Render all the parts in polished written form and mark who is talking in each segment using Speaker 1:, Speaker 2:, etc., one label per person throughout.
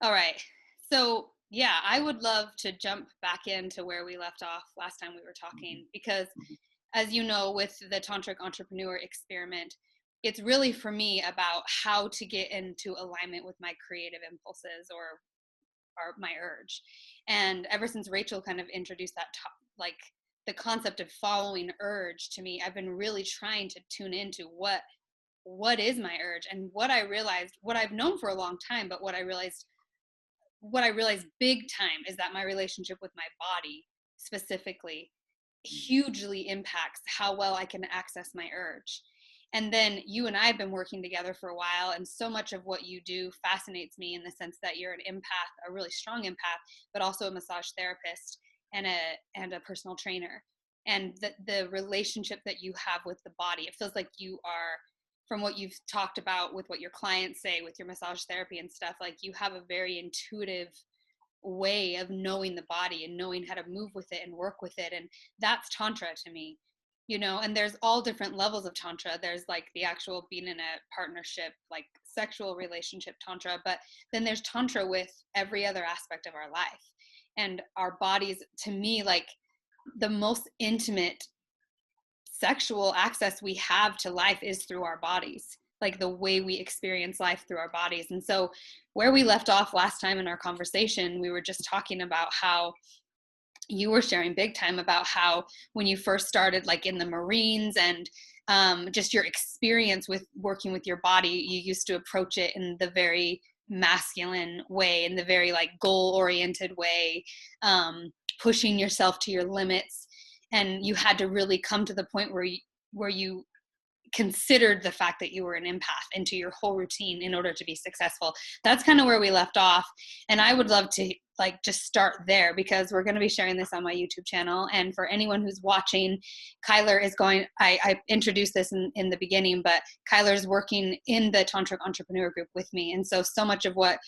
Speaker 1: All right. So, yeah, I would love to jump back into where we left off last time we were talking because, as you know, with the Tantric Entrepreneur Experiment, it's really for me about how to get into alignment with my creative impulses or my urge. And ever since Rachel kind of introduced like the concept of following urge to me, I've been really trying to tune into what is my urge. And what I realized, what I've known for a long time, but what I realized big time is that my relationship with my body specifically hugely impacts how well I can access my urge. And then you and I have been working together for a while, and so much of what you do fascinates me in the sense that you're an empath, a really strong empath, but also a massage therapist and a personal trainer. And the relationship that you have with the body, it feels like you are, from what you've talked about with what your clients say with your massage therapy and stuff, like you have a very intuitive way of knowing the body and knowing how to move with it and work with it. And that's tantra to me, and there's all different levels of tantra. There's like the actual being in a partnership, like sexual relationship tantra, but then there's tantra with every other aspect of our life. And our bodies, to me, like the most intimate sexual access we have to life is through our bodies, like the way we experience life through our bodies. And so where we left off last time in our conversation, we were just talking about how you were sharing big time about how when you first started like in the Marines and just your experience with working with your body, you used to approach it in the very masculine way, in the very like goal oriented way, pushing yourself to your limits. And you had to really come to the point where you considered the fact that you were an empath into your whole routine in order to be successful. That's kind of where we left off. And I would love to like just start there because we're going to be sharing this on my YouTube channel. And for anyone who's watching, Kylar is I introduced this in the beginning, but Kylar's working in the Tantric Entrepreneur Group with me. And so much of what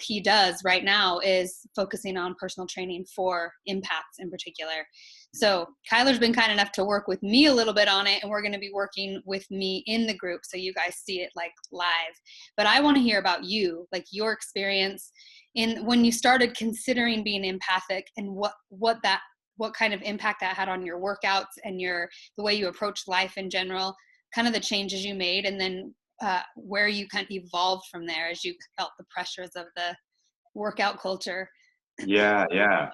Speaker 1: he does right now is focusing on personal training for empaths in particular. So Kylar's been kind enough to work with me a little bit on it, and we're going to be working with me in the group so you guys see it like live. But I want to hear about you, like your experience in when you started considering being empathic and what kind of impact that had on your workouts and the way you approach life in general, kind of the changes you made, and then where you kind of evolved from there as you felt the pressures of the workout culture.
Speaker 2: Yeah, yeah.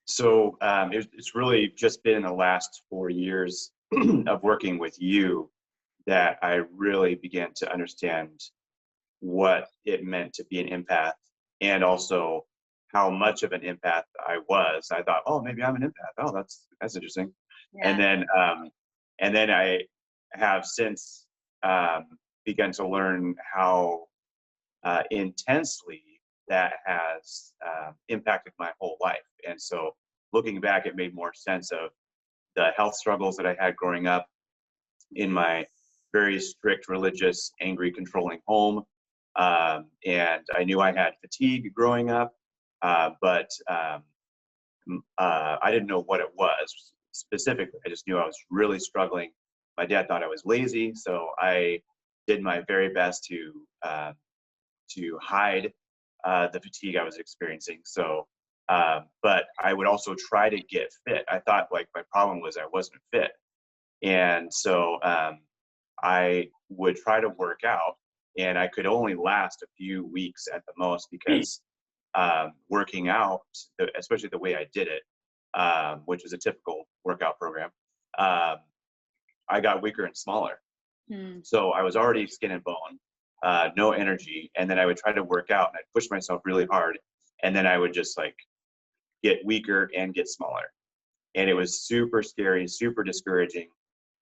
Speaker 2: So it's really just been in the last 4 years of working with you that I really began to understand what it meant to be an empath and also how much of an empath I was. I thought, oh, maybe I'm an empath. Oh, that's interesting.
Speaker 1: Yeah.
Speaker 2: And then I have since begun to learn how intensely that has impacted my whole life. And so looking back, it made more sense of the health struggles that I had growing up in my very strict, religious, angry, controlling home. And I knew I had fatigue growing up, but I didn't know what it was specifically. I just knew I was really struggling. My dad thought I was lazy, so I did my very best to hide the fatigue I was experiencing. So, but I would also try to get fit. I thought like my problem was I wasn't fit. And so I would try to work out and I could only last a few weeks at the most because working out, especially the way I did it, which is a typical workout program, I got weaker and smaller. So I was already skin and bone, no energy. And then I would try to work out and I'd push myself really hard. And then I would just like get weaker and get smaller. And it was super scary, super discouraging.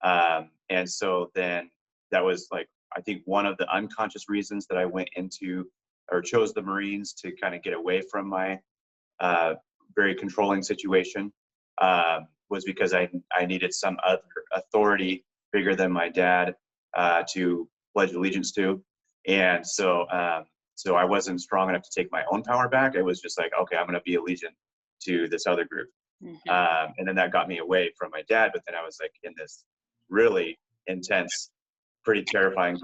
Speaker 2: And so then that was like, I think one of the unconscious reasons that I went into or chose the Marines to kind of get away from my very controlling situation was because I needed some other authority bigger than my dad to pledge allegiance to. And so so I wasn't strong enough to take my own power back. It was just like, okay, I'm going to be allegiant to this other group. And then that got me away from my dad. But then I was like in this really intense, pretty terrifying,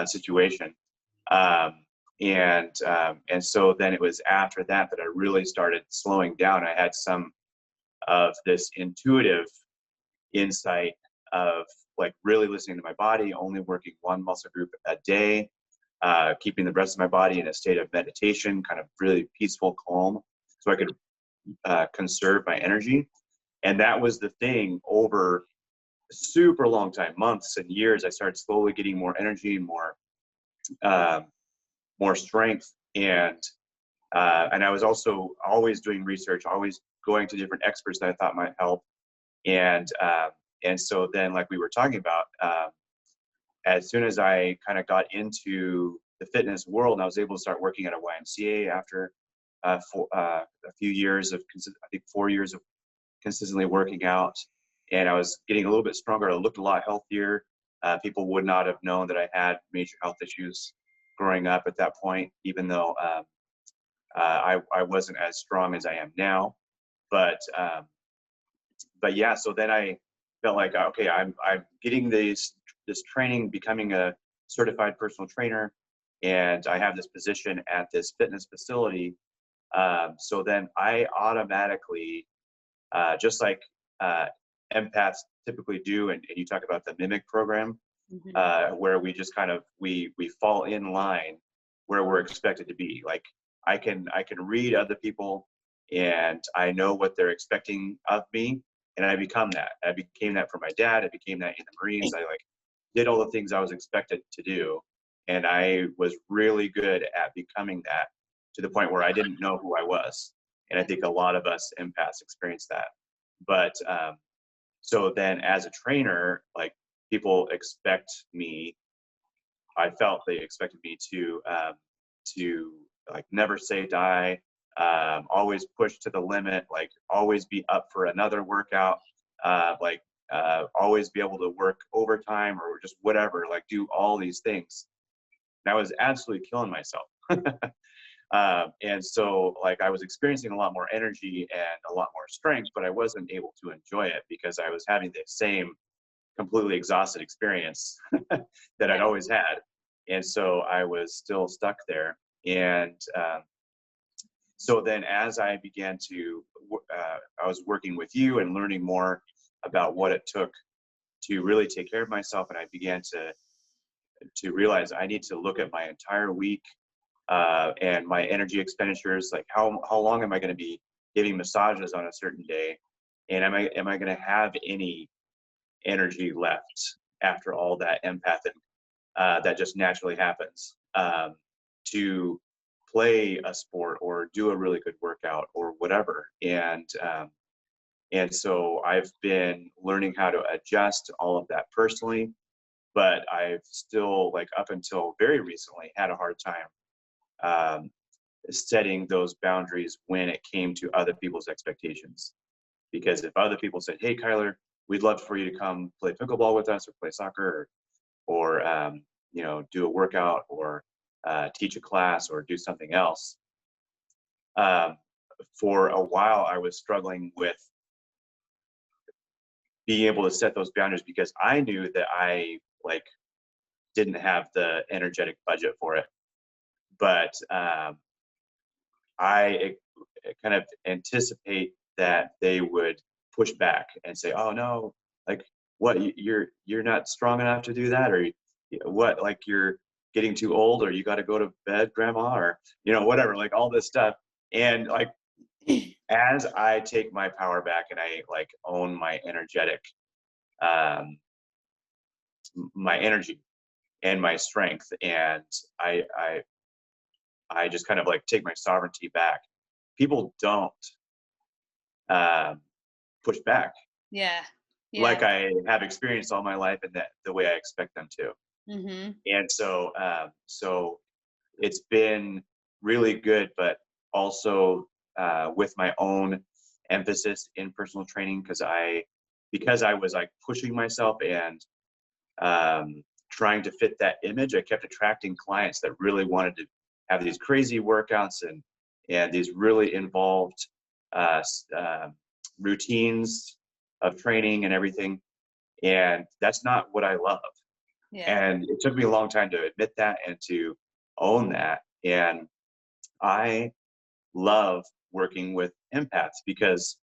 Speaker 2: situation. And so then it was after that that I really started slowing down. I had some of this intuitive insight of like really listening to my body, only working one muscle group a day, keeping the rest of my body in a state of meditation, kind of really peaceful, calm, so I could conserve my energy. And that was the thing over a super long time, months and years. I started slowly getting more energy, uh, more strength, and I was also always doing research, always going to different experts that I thought might help. And so then, like we were talking about, as soon as I kind of got into the fitness world, and I was able to start working at a YMCA after a few years of, I think 4 years of consistently working out, and I was getting a little bit stronger. I looked a lot healthier. People would not have known that I had major health issues growing up at that point, even though I wasn't as strong as I am now. But yeah, so then I felt like, okay, I'm getting this training, becoming a certified personal trainer, and I have this position at this fitness facility. So then I automatically, just like empaths typically do, and you talk about the mimic program, where we just kind of we fall in line where we're expected to be. Like I can read other people, and I know what they're expecting of me, and I become that. I became that for my dad. I became that in the Marines. I like did all the things I was expected to do, and I was really good at becoming that, to the point where I didn't know who I was. And I think a lot of us empaths experience that. But so then as a trainer, like people expect me, I felt they expected me to like never say die, always push to the limit, like always be up for another workout, always be able to work overtime or just whatever, like do all these things. And I was absolutely killing myself. And so like I was experiencing a lot more energy and a lot more strength, but I wasn't able to enjoy it because I was having the same completely exhausted experience that I'd always had. And so I was still stuck there. And so then as I began to, I was working with you and learning more about what it took to really take care of myself. And I began to realize I need to look at my entire week, and my energy expenditures, like how long am I going to be giving massages on a certain day, and am I going to have any energy left after all that empathic that just naturally happens, to play a sport or do a really good workout or whatever. And so I've been learning how to adjust all of that personally, but I've still, like up until very recently, had a hard time setting those boundaries when it came to other people's expectations. Because if other people said, "Hey, Kylar, we'd love for you to come play pickleball with us, or play soccer, or do a workout, or teach a class, or do something else," um, for a while I was struggling with being able to set those boundaries because I knew that I like didn't have the energetic budget for it. But I kind of anticipate that they would push back and say, "Oh no, like what you're not strong enough to do that, or what, like you're getting too old, or you got to go to bed, grandma, or whatever, like all this stuff." And like as I take my power back and I like own um, my energy and my strength, and I just kind of like take my sovereignty back. People don't um, push back
Speaker 1: Yeah. Yeah.
Speaker 2: like I have experienced all my life, and that the way I expect them to.
Speaker 1: Mm-hmm.
Speaker 2: And so it's been really good, but also with my own emphasis in personal training, because I was like pushing myself and trying to fit that image, I kept attracting clients that really wanted to have these crazy workouts and these really involved uh, routines of training and everything. And that's not what I love.
Speaker 1: Yeah.
Speaker 2: And it took me a long time to admit that and to own that. And I love working with empaths because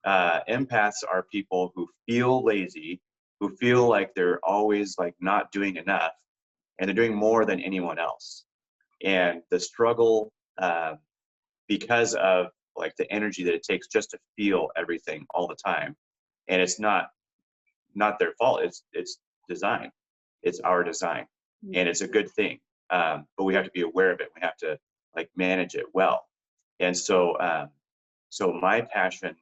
Speaker 2: empaths are people who feel lazy, who feel like they're always like not doing enough, and they're doing more than anyone else. And the struggle, because of like the energy that it takes just to feel everything all the time, and it's not their fault. It's design. It's our design, and it's a good thing. But we have to be aware of it. We have to like manage it well. And so, so my passion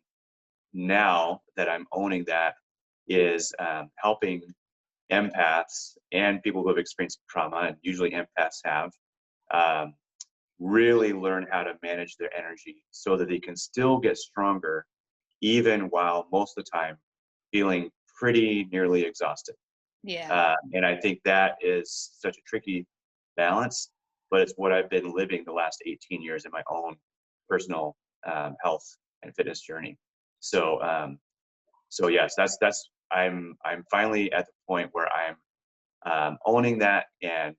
Speaker 2: now that I'm owning that is helping empaths and people who have experienced trauma, and usually empaths have, um, really learn how to manage their energy so that they can still get stronger, even while most of the time feeling pretty nearly exhausted.
Speaker 1: Yeah.
Speaker 2: And I think that is such a tricky balance, but it's what I've been living the last 18 years in my own personal health and fitness journey. So, so yes, that's I'm finally at the point where I'm owning that and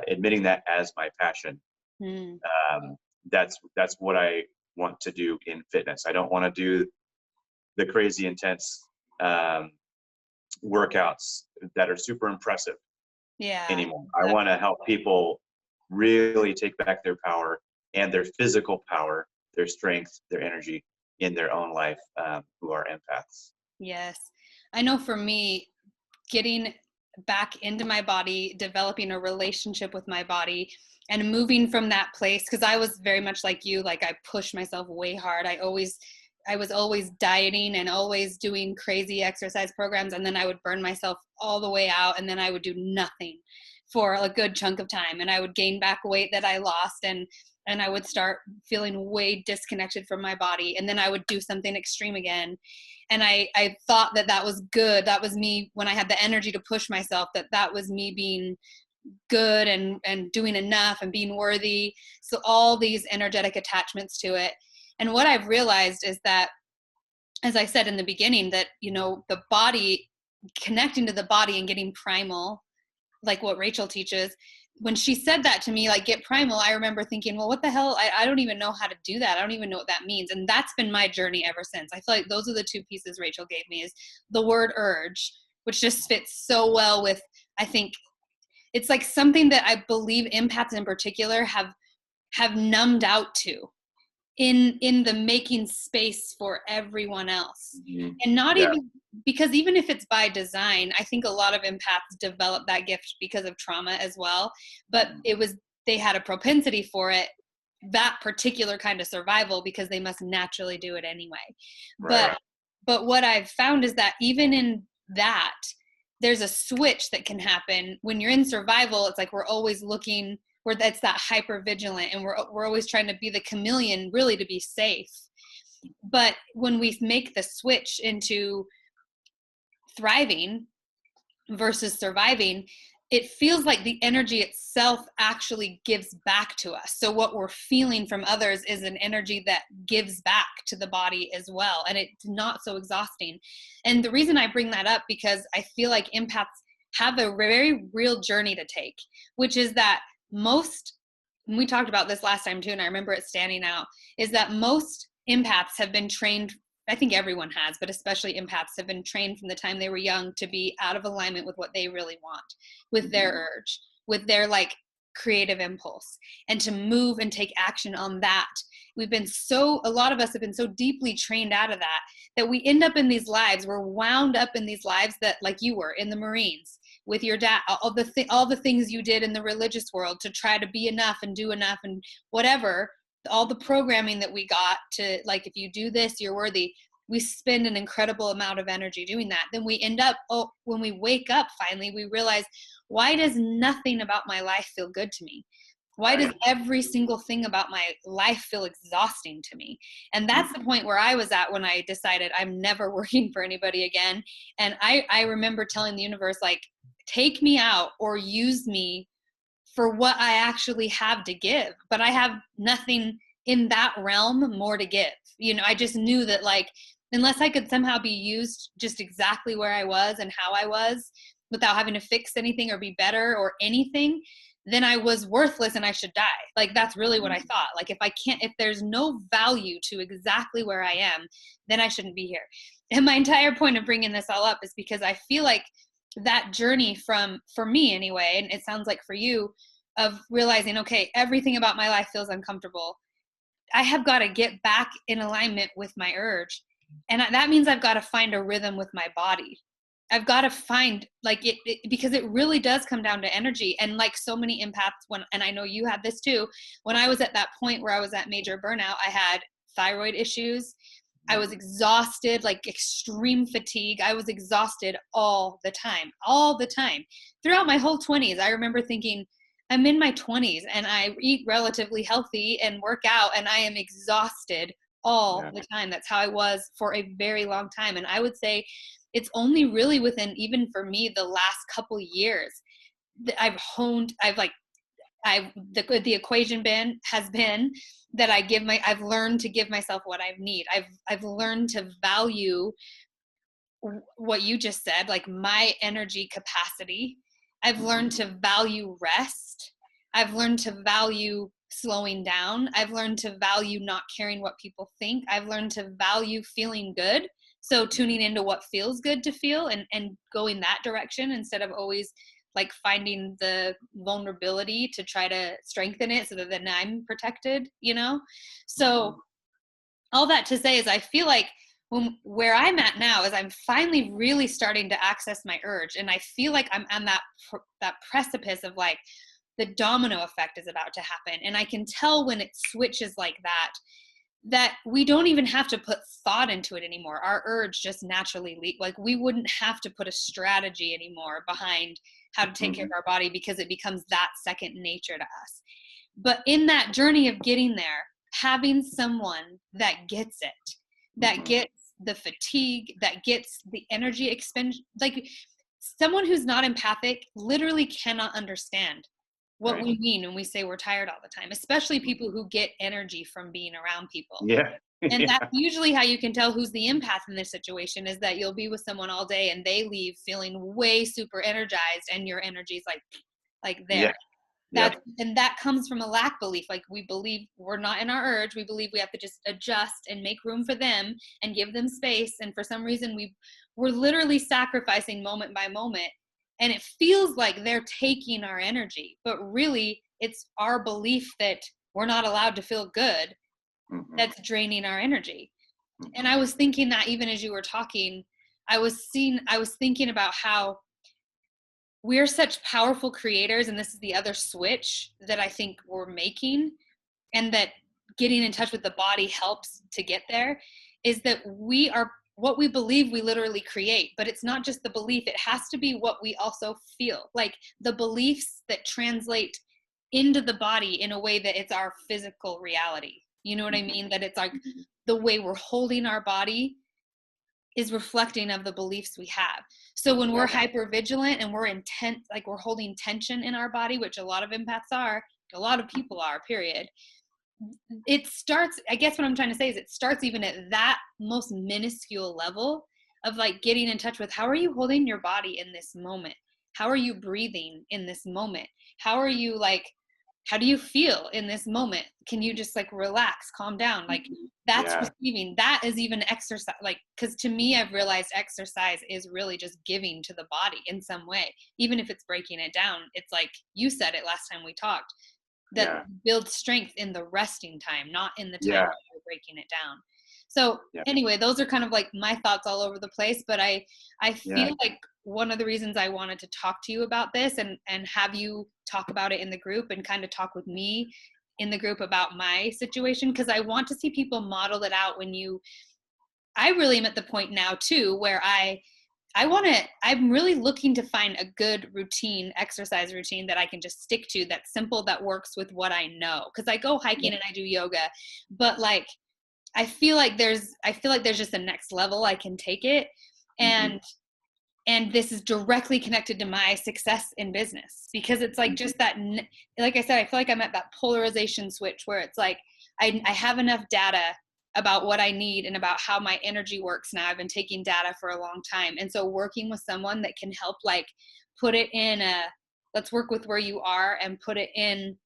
Speaker 2: admitting that as my passion.
Speaker 1: Mm.
Speaker 2: That's what I want to do in fitness. I don't want to do the crazy intense um, workouts that are super impressive
Speaker 1: Yeah.
Speaker 2: anymore. I want to help people really take back their power and their physical power, their strength, their energy in their own life, who are empaths.
Speaker 1: Yes. I know for me, getting back into my body, developing a relationship with my body, and moving from that place, because I was very much like you, like I pushed myself way hard. I was always dieting and always doing crazy exercise programs, and then I would burn myself all the way out, and then I would do nothing for a good chunk of time, and I would gain back weight that I lost, and I would start feeling way disconnected from my body, and then I would do something extreme again. And I thought that that was good. That was me when I had the energy to push myself, that was me being good and doing enough and being worthy. So all these energetic attachments to it. And what I've realized is that, as I said in the beginning, that, you know, the body, connecting to the body and getting primal, like what Rachel teaches, when she said that to me, like get primal, I remember thinking, well, what the hell? I don't even know how to do that. I don't even know what that means. And that's been my journey ever since. I feel like those are the two pieces Rachel gave me, is the word urge, which just fits so well with, I think it's like something that I believe empaths in particular have numbed out to in the making space for everyone else.
Speaker 2: Mm-hmm.
Speaker 1: And not
Speaker 2: Yeah.
Speaker 1: even because, even if it's by design, I think a lot of empaths develop that gift because of trauma as well, but it was, they had a propensity for it, that particular kind of survival, because they must naturally do it anyway.
Speaker 2: Right.
Speaker 1: But what I've found is that even in that, there's a switch that can happen when you're in survival. It's like we're always looking, where that's that hyper vigilant, and we're always trying to be the chameleon, really, to be safe. But when we make the switch into thriving versus surviving, it feels like the energy itself actually gives back to us. So what we're feeling from others is an energy that gives back to the body as well, and it's not so exhausting. And the reason I bring that up, because I feel like empaths have a very real journey to take, which is that most, and we talked about this last time too, and I remember it standing out, is that most empaths have been trained, I think everyone has, but especially empaths have been trained from the time they were young to be out of alignment with what they really want, with their urge, with their like creative impulse, and to move and take action on that. A lot of us have been so deeply trained out of that, that we end up in these lives, we're wound up in these lives that, like you were in the Marines with your dad, all the things you did in the religious world to try to be enough and do enough and whatever, all the programming that we got to, like, if you do this, you're worthy. We spend an incredible amount of energy doing that. Then we end up, when we wake up, finally, we realize, why does nothing about my life feel good to me? Why does every single thing about my life feel exhausting to me? And that's the point where I was at when I decided I'm never working for anybody again. And I remember telling the universe, like, take me out or use me for what I actually have to give, but I have nothing in that realm more to give. You know, I just knew that, like, unless I could somehow be used just exactly where I was and how I was, without having to fix anything or be better or anything, then I was worthless and I should die. Like, that's really what I thought. Like, if there's no value to exactly where I am, then I shouldn't be here. And my entire point of bringing this all up is because I feel like that journey for me anyway, and it sounds like for you, of realizing, okay, everything about my life feels uncomfortable. I have got to get back in alignment with my urge. And that means I've got to find a rhythm with my body. I've got to find like because it really does come down to energy. And like so many empaths, and I know you had this too, when I was at that point where I was at major burnout, I had thyroid issues. I was exhausted, like extreme fatigue. I was exhausted all the time. Throughout my whole 20s, I remember thinking, I'm in my 20s and I eat relatively healthy and work out and I am exhausted all the time. That's how I was for a very long time. And I would say it's only really within, even for me, the last couple years that the equation has been that I've learned to give myself what I need. I've learned to value what you just said, like my energy capacity. I've learned to value rest. I've learned to value slowing down. I've learned to value not caring what people think. I've learned to value feeling good. So tuning into what feels good to feel and going that direction instead of always like finding the vulnerability to try to strengthen it so that then I'm protected, you know? So all that to say is I feel like where I'm at now is I'm finally really starting to access my urge. And I feel like I'm on that precipice of like the domino effect is about to happen. And I can tell when it switches like that we don't even have to put thought into it anymore. Our urge just naturally like we wouldn't have to put a strategy anymore behind how to take care of our body because it becomes that second nature to us. But in that journey of getting there, having someone that gets it, that gets the fatigue, that gets the energy expenditure, like someone who's not empathic literally cannot understand what we mean when we say we're tired all the time, especially people who get energy from being around people.
Speaker 2: Yeah.
Speaker 1: And that's usually how you can tell who's the empath in this situation, is that you'll be with someone all day and they leave feeling way super energized and your energy is like there. And that comes from a lack belief. Like we believe we're not in our urge. We believe we have to just adjust and make room for them and give them space. And for some reason we're literally sacrificing moment by moment. And it feels like they're taking our energy, but really it's our belief that we're not allowed to feel good that's draining our energy. And I was thinking that even as you were talking, I was thinking about how we're such powerful creators, and this is the other switch that I think we're making, and that getting in touch with the body helps to get there, is that we are what we believe we literally create. But it's not just the belief, it has to be what we also feel, like the beliefs that translate into the body in a way that it's our physical reality. You know what I mean? That it's like the way we're holding our body is reflecting of the beliefs we have. So when we're hypervigilant and we're intent, like we're holding tension in our body, which a lot of empaths are, a lot of people are, period. It starts, I guess what I'm trying to say is it starts even at that most minuscule level of like getting in touch with how are you holding your body in this moment? How are you breathing in this moment? How do you feel in this moment? Can you just like relax, calm down? Like that's receiving. That is even exercise. Like, because to me, I've realized exercise is really just giving to the body in some way, even if it's breaking it down. It's like you said it last time we talked, that builds strength in the resting time, not in the time that you're breaking it down. So anyway, those are kind of like my thoughts all over the place, but I feel like one of the reasons I wanted to talk to you about this and have you talk about it in the group and kind of talk with me in the group about my situation, because I want to see people model it out I really am at the point now too, where I'm really looking to find a good exercise routine that I can just stick to, that's simple, that works with what I know. Cause I go hiking and I do yoga, but like, I feel like there's just a next level I can take it. And this is directly connected to my success in business, because it's like just that, like I said, I feel like I'm at that polarization switch where it's like, I have enough data about what I need and about how my energy works now. I've been taking data for a long time. And so working with someone that can help like put it in Let's work with where you are and put it in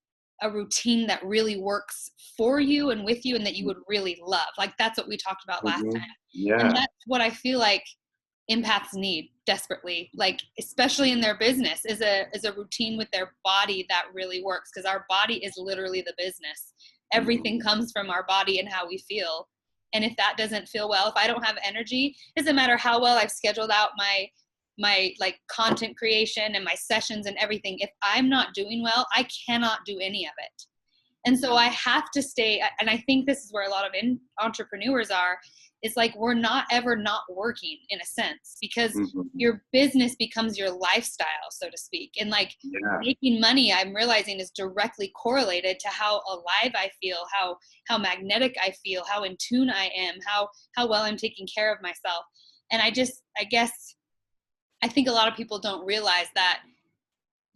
Speaker 1: a routine that really works for you and with you and that you would really love. Like that's what we talked about last
Speaker 2: Mhm.
Speaker 1: time. And
Speaker 2: Yeah.
Speaker 1: that's what I feel like empaths need desperately, like especially in their business, is a routine with their body that really works, because our body is literally the business.
Speaker 2: Mhm.
Speaker 1: Everything comes from our body and how we feel. And if that doesn't feel well, if I don't have energy, it doesn't matter how well I've scheduled out my like content creation and my sessions and everything. If I'm not doing well, I cannot do any of it. And so I have to stay, and I think this is where a lot of entrepreneurs are. It's like we're not ever not working in a sense, because
Speaker 2: Mhm.
Speaker 1: your business becomes your lifestyle, so to speak. And like
Speaker 2: Yeah.
Speaker 1: making money, I'm realizing, is directly correlated to how alive I feel, how magnetic I feel, how in tune I am, how well I'm taking care of myself. And I guess I think a lot of people don't realize that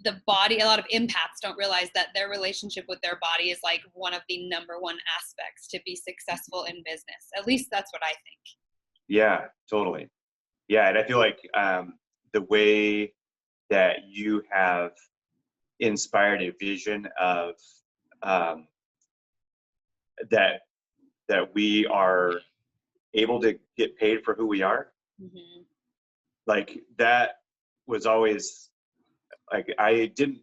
Speaker 1: the body, a lot of empaths don't realize that their relationship with their body is like one of the number one aspects to be successful in business. At least that's what I think.
Speaker 2: Yeah, totally. Yeah, and I feel like the way that you have inspired a vision of um, that that we are able to get paid for who we are,
Speaker 1: Mm-hmm.
Speaker 2: like that was always like I didn't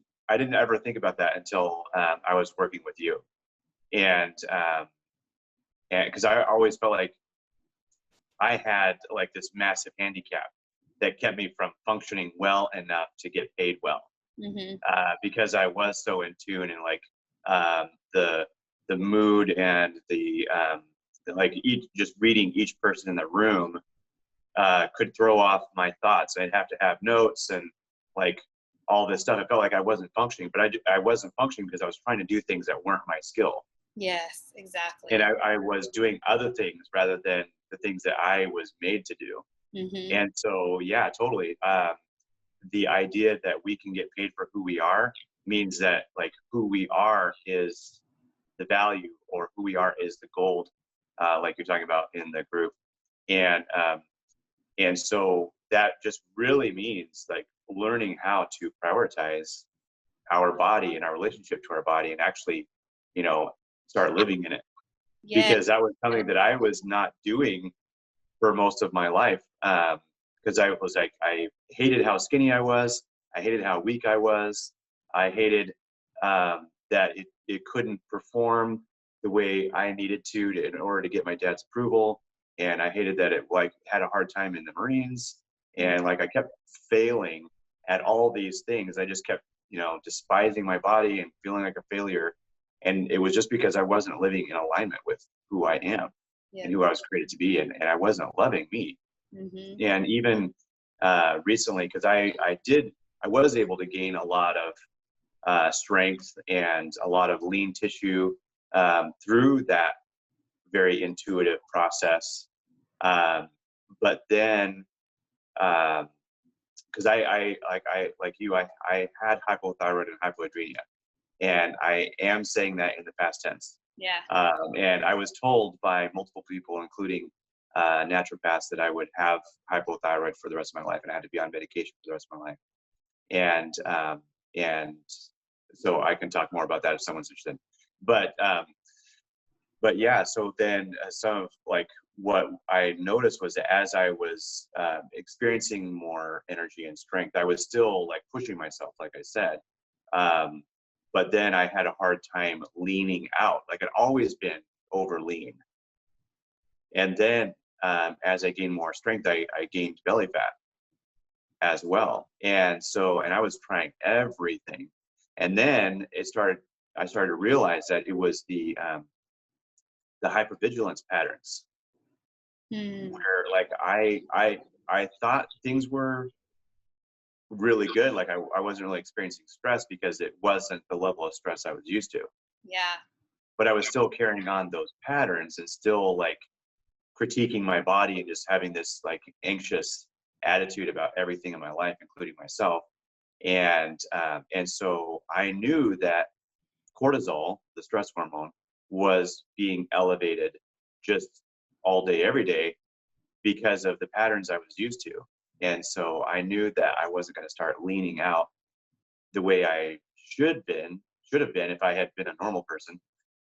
Speaker 2: ever think about that until I was working with you, and because I always felt like I had like this massive handicap that kept me from functioning well enough to get paid well,
Speaker 1: Mm-hmm.
Speaker 2: because I was so in tune and like um, the the mood and like just reading each person in the room could throw off my thoughts. I'd have to have notes and like all this stuff. It felt like I wasn't functioning, but I wasn't functioning because I was trying to do things that weren't my skill,
Speaker 1: Yes,
Speaker 2: and
Speaker 1: exactly.
Speaker 2: I was doing other things rather than the things that I was made to do.
Speaker 1: Mm-hmm.
Speaker 2: And so, yeah, totally. The idea that we can get paid for who we are means that like who we are is the value, or who we are is the gold, like you're talking about in the group. And um, and so that just really means like learning how to prioritize our body and our relationship to our body, and actually, you know, start living in it,
Speaker 1: Yeah.
Speaker 2: because that was something that I was not doing for most of my life. Because I was like, I hated how skinny I was. I hated how weak I was. I hated that it couldn't perform the way I needed to in order to get my dad's approval. And I hated that it like had a hard time in the Marines. And like I kept failing at all these things. I just kept, despising my body and feeling like a failure. And it was just because I wasn't living in alignment with who I am
Speaker 1: Yeah.
Speaker 2: and who I was created to be, and I wasn't loving me.
Speaker 1: Mm-hmm.
Speaker 2: And even recently, because I was able to gain a lot of strength and a lot of lean tissue through that very intuitive process. Um, but then, because I like you, I had hypothyroid and hypoadrenia, and I am saying that in the past tense.
Speaker 1: Yeah.
Speaker 2: And I was told by multiple people, including naturopaths, that I would have hypothyroid for the rest of my life, and I had to be on medication for the rest of my life. And so I can talk more about that if someone's interested. But yeah, so then some of like what I noticed was that as I was experiencing more energy and strength, I was still like pushing myself, like I said. Um, but then I had a hard time leaning out. Like I'd always been over lean. And then as I gained more strength, I gained belly fat as well. And I was trying everything. And then I started to realize that it was the hypervigilance patterns,
Speaker 1: Mm.
Speaker 2: where like I thought things were really good. Like I wasn't really experiencing stress because it wasn't the level of stress I was used to.
Speaker 1: Yeah.
Speaker 2: But I was still carrying on those patterns and still like critiquing my body and just having this like anxious attitude about everything in my life, including myself. And so I knew that cortisol, the stress hormone, was being elevated just all day, every day, because of the patterns I was used to. And so I knew that I wasn't going to start leaning out the way I should have been if I had been a normal person.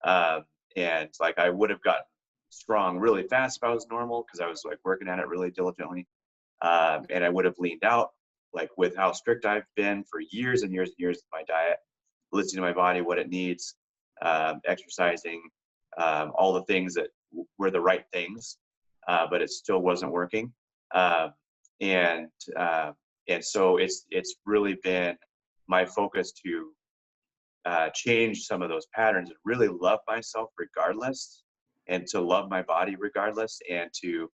Speaker 2: Um, and like I would have gotten strong really fast if I was normal because I was like working at it really diligently. And I would have leaned out like with how strict I've been for years and years and years with my diet, listening to my body, what it needs, exercising, all the things that were the right things, but it still wasn't working. Um, and uh, and so it's really been my focus to change some of those patterns and really love myself regardless, and to love my body regardless, and to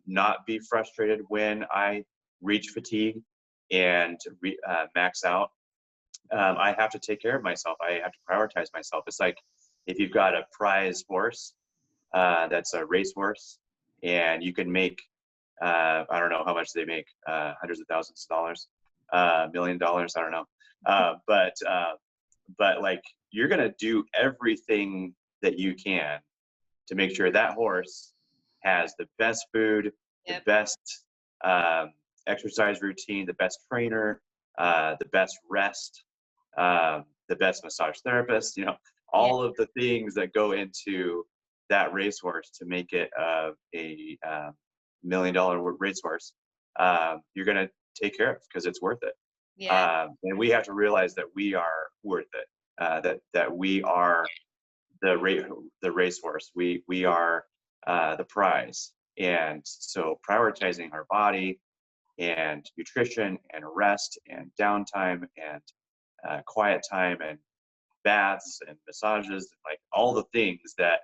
Speaker 2: not be frustrated when I reach fatigue and max out. I have to take care of myself. I have to prioritize myself. It's like if you've got a prize horse that's a race horse, and you can make I don't know how much they make, hundreds of thousands of dollars, $1 million. I don't know, but like you're gonna do everything that you can to make sure that horse has the best food, the
Speaker 1: Yep.
Speaker 2: best exercise routine, the best trainer, the best rest, the best massage therapist,
Speaker 1: Yeah.
Speaker 2: all of the things that go into that racehorse to make it a $1 million racehorse. You're going to take care of because it's worth it.
Speaker 1: Yeah.
Speaker 2: And we have to realize that we are worth it, that we are the racehorse. We are the prize. And so prioritizing our body and nutrition and rest and downtime and quiet time and baths and massages, like all the things that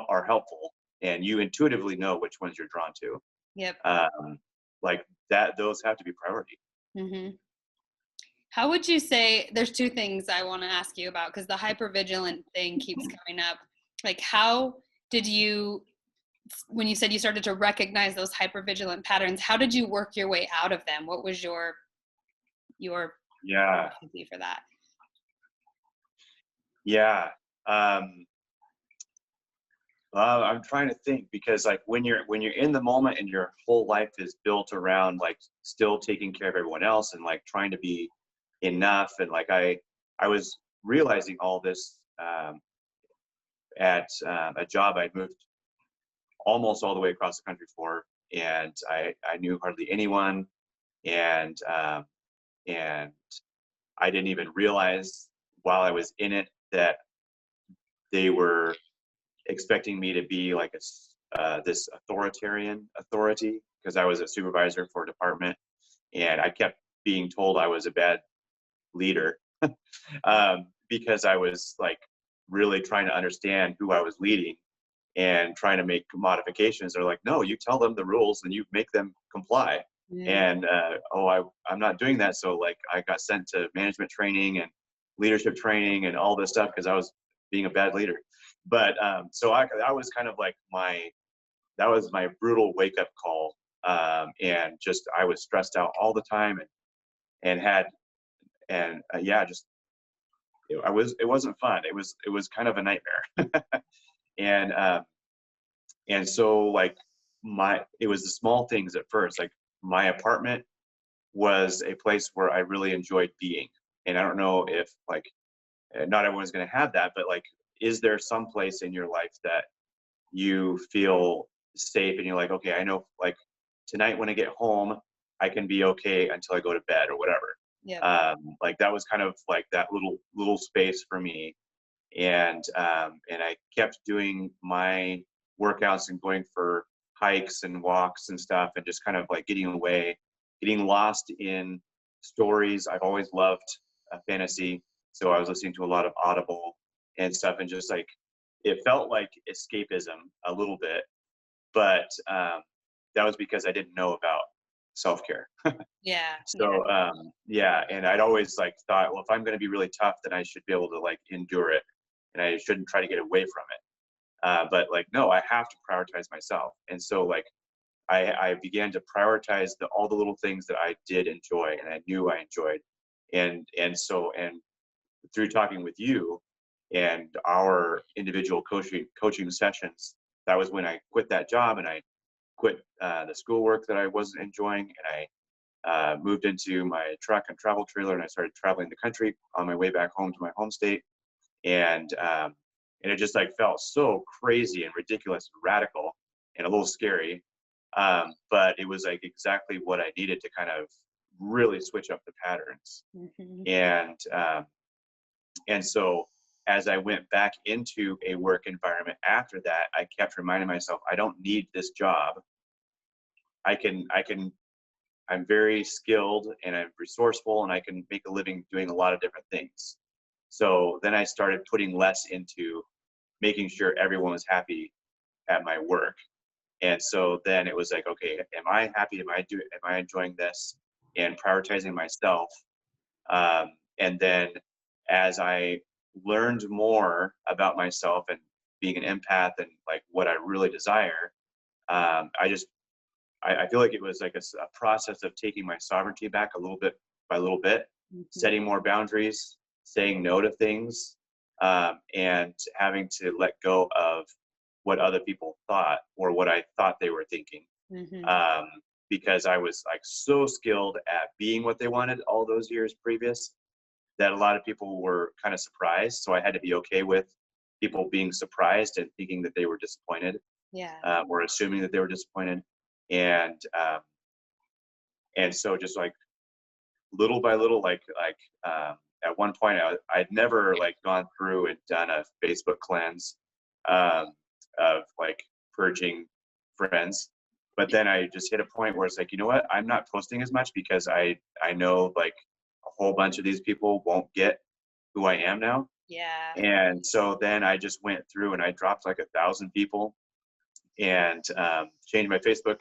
Speaker 2: are helpful, and you intuitively know which ones you're drawn to.
Speaker 1: Yep.
Speaker 2: Like that, those have to be priority.
Speaker 1: Hmm. How would you say, there's two things I want to ask you about because the hypervigilant thing keeps coming up. Like, how did you, when you said you started to recognize those hypervigilant patterns, how did you work your way out of them? What was your
Speaker 2: Yeah,
Speaker 1: strategy for that?
Speaker 2: yeah. I'm trying to think, because like when you're in the moment and your whole life is built around like still taking care of everyone else and like trying to be enough, and like I was realizing all this at a job I'd moved almost all the way across the country for, and I knew hardly anyone, and and I didn't even realize while I was in it that they were expecting me to be like this authoritarian authority, because I was a supervisor for a department, and I kept being told I was a bad leader because I was like really trying to understand who I was leading and trying to make modifications. They're like, no, you tell them the rules and you make them comply.
Speaker 1: Mm.
Speaker 2: And I'm not doing that. So like I got sent to management training and leadership training and all this stuff because I was being a bad leader. But so that was kind of like that was my brutal wake up call. And just I was stressed out all the time, and had and yeah, just it wasn't fun. It was kind of a nightmare. and and so like it was the small things at first. Like my apartment was a place where I really enjoyed being, and I don't know if like not everyone's going to have that, but like, is there some place in your life that you feel safe and you're like, okay, I know like tonight when I get home, I can be okay until I go to bed or whatever.
Speaker 1: Yep.
Speaker 2: Like that was kind of like that little space for me. And I kept doing my workouts and going for hikes and walks and stuff, and just kind of like getting away, getting lost in stories. I've always loved fantasy, so I was listening to a lot of Audible and stuff, and just like it felt like escapism a little bit, but that was because I didn't know about self-care.
Speaker 1: Yeah.
Speaker 2: So yeah, and I'd always like thought, well, if I'm going to be really tough, then I should be able to like endure it, and I shouldn't try to get away from it. But like, no, I have to prioritize myself. And so like I began to prioritize all the little things that I did enjoy and I knew I enjoyed. And through talking with you and our individual coaching sessions, that was when I quit that job, and I quit the schoolwork that I wasn't enjoying, and moved into my truck and travel trailer, and I started traveling the country on my way back home to my home state. And it just like felt so crazy and ridiculous and radical and a little scary. But it was like exactly what I needed to kind of really switch up the patterns.
Speaker 1: Mm-hmm.
Speaker 2: And so as I went back into a work environment after that, I kept reminding myself, I don't need this job. I'm very skilled and I'm resourceful, and I can make a living doing a lot of different things. So then I started putting less into making sure everyone was happy at my work. And so then it was like, okay, am I happy? Am I enjoying this? And prioritizing myself. And then as I learned more about myself and being an empath and like what I really desire, I feel like it was like a process of taking my sovereignty back a little bit by little bit,
Speaker 1: Mm-hmm.
Speaker 2: setting more boundaries, saying no to things, and having to let go of what other people thought or what I thought they were thinking.
Speaker 1: Mm-hmm.
Speaker 2: Because I was like so skilled at being what they wanted all those years previous that a lot of people were kind of surprised. So I had to be okay with people being surprised and thinking that they were disappointed,
Speaker 1: Yeah.
Speaker 2: or assuming that they were disappointed. And so just like little by little, at one point I'd never like gone through and done a Facebook cleanse of like purging friends. But then I just hit a point where it's like, you know what, I'm not posting as much because I know like a whole bunch of these people won't get who I am now.
Speaker 1: Yeah.
Speaker 2: And so then I just went through and I dropped like 1,000 people and changed my Facebook,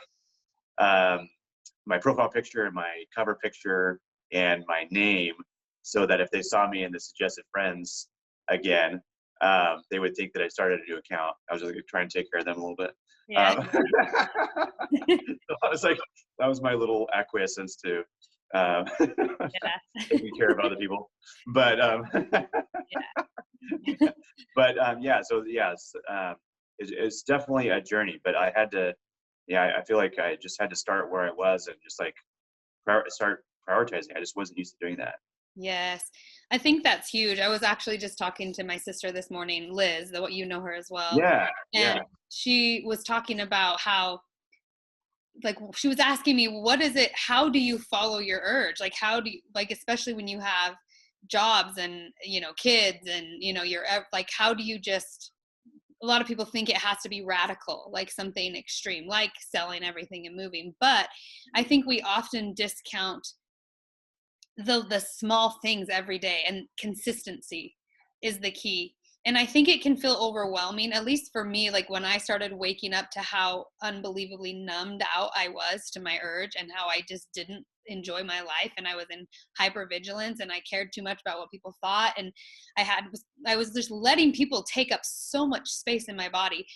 Speaker 2: my profile picture and my cover picture and my name, so that if they saw me in the suggested friends again, they would think that I started a new account. I was just like, trying to take care of them a little bit.
Speaker 1: Yeah.
Speaker 2: So I was like, that was my little acquiescence to
Speaker 1: Yeah.
Speaker 2: taking care of other people. But
Speaker 1: Yeah.
Speaker 2: yeah, so yes, it's definitely a journey. But I had to, yeah, I feel like I just had to start where I was and just like start prioritizing. I just wasn't used to doing that.
Speaker 1: Yes. I think that's huge. I was actually just talking to my sister this morning, Liz, what you know her as well.
Speaker 2: Yeah,
Speaker 1: And
Speaker 2: yeah,
Speaker 1: she was talking about how, like, she was asking me, what is it, how do you follow your urge? Like, how do you, like, especially when you have jobs and, you know, kids and, you know, you're like, how do you just, a lot of people think it has to be radical, like something extreme, like selling everything and moving. But I think we often discount the small things every day, and consistency is the key. And I think it can feel overwhelming, at least for me, like when I started waking up to how unbelievably numbed out I was to my urge and how I just didn't enjoy my life, and I was in hypervigilance and I cared too much about what people thought, and I was just letting people take up so much space in my body.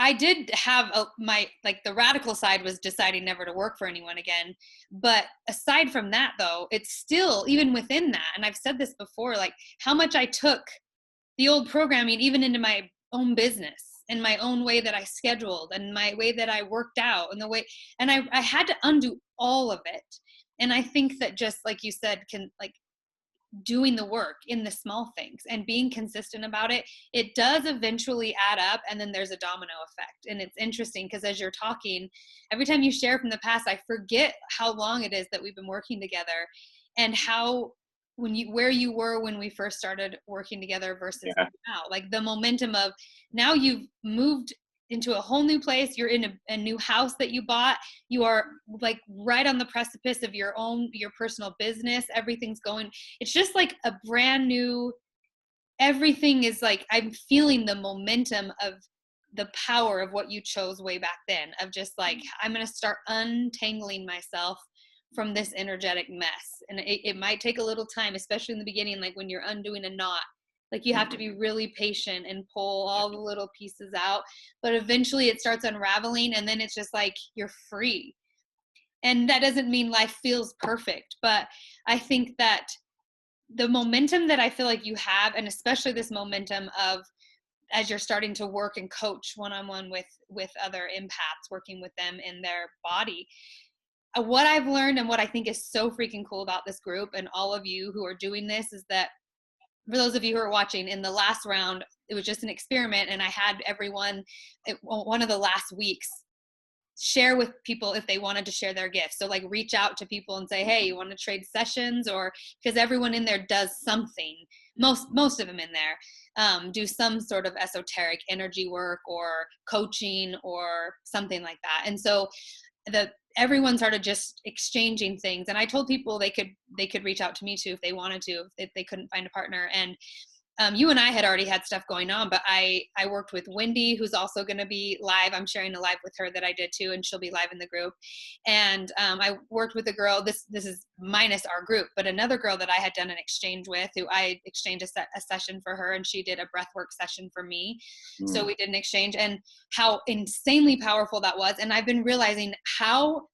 Speaker 1: I did have like the radical side was deciding never to work for anyone again. But aside from that, though, it's still, even within that, and I've said this before, like how much I took the old programming even into my own business and my own way that I scheduled and my way that I worked out and the way, and I had to undo all of it. And I think that, just like you said, can, like, doing the work in the small things and being consistent about it, it does eventually add up, and then there's a domino effect. And it's interesting because as you're talking, every time you share from the past, I forget how long it is that we've been working together, and how, where you were when we first started working together versus
Speaker 2: yeah,
Speaker 1: now, like the momentum of now you've moved into a whole new place, you're in a new house that you bought, you are like right on the precipice of your personal business, everything's going, it's just like a brand new, everything is like, I'm feeling the momentum of the power of what you chose way back then, of just like, I'm going to start untangling myself from this energetic mess. And it might take a little time, especially in the beginning, like when you're undoing a knot, like you have to be really patient and pull all the little pieces out, but eventually it starts unraveling, and then it's just like you're free. And that doesn't mean life feels perfect, but I think that the momentum that I feel like you have, and especially this momentum of, as you're starting to work and coach one-on-one with other empaths, working with them in their body, what I've learned and what I think is so freaking cool about this group and all of you who are doing this is that, for those of you who are watching, in the last round, it was just an experiment, and I had everyone, one of the last weeks, share with people if they wanted to share their gifts. So like reach out to people and say, hey, you want to trade sessions? Or because everyone in there does something, most of them in there do some sort of esoteric energy work or coaching or something like that. And so everyone started just exchanging things, and I told people they could reach out to me too if they wanted to, if they couldn't find a partner. And you and I had already had stuff going on, but I worked with Wendy, who's also going to be live. I'm sharing a live with her that I did too, and she'll be live in the group. And I worked with a girl, this is minus our group, but another girl that I had done an exchange with, who I exchanged a session for her, and she did a breathwork session for me. So we did an exchange, and how insanely powerful that was. And I've been realizing how,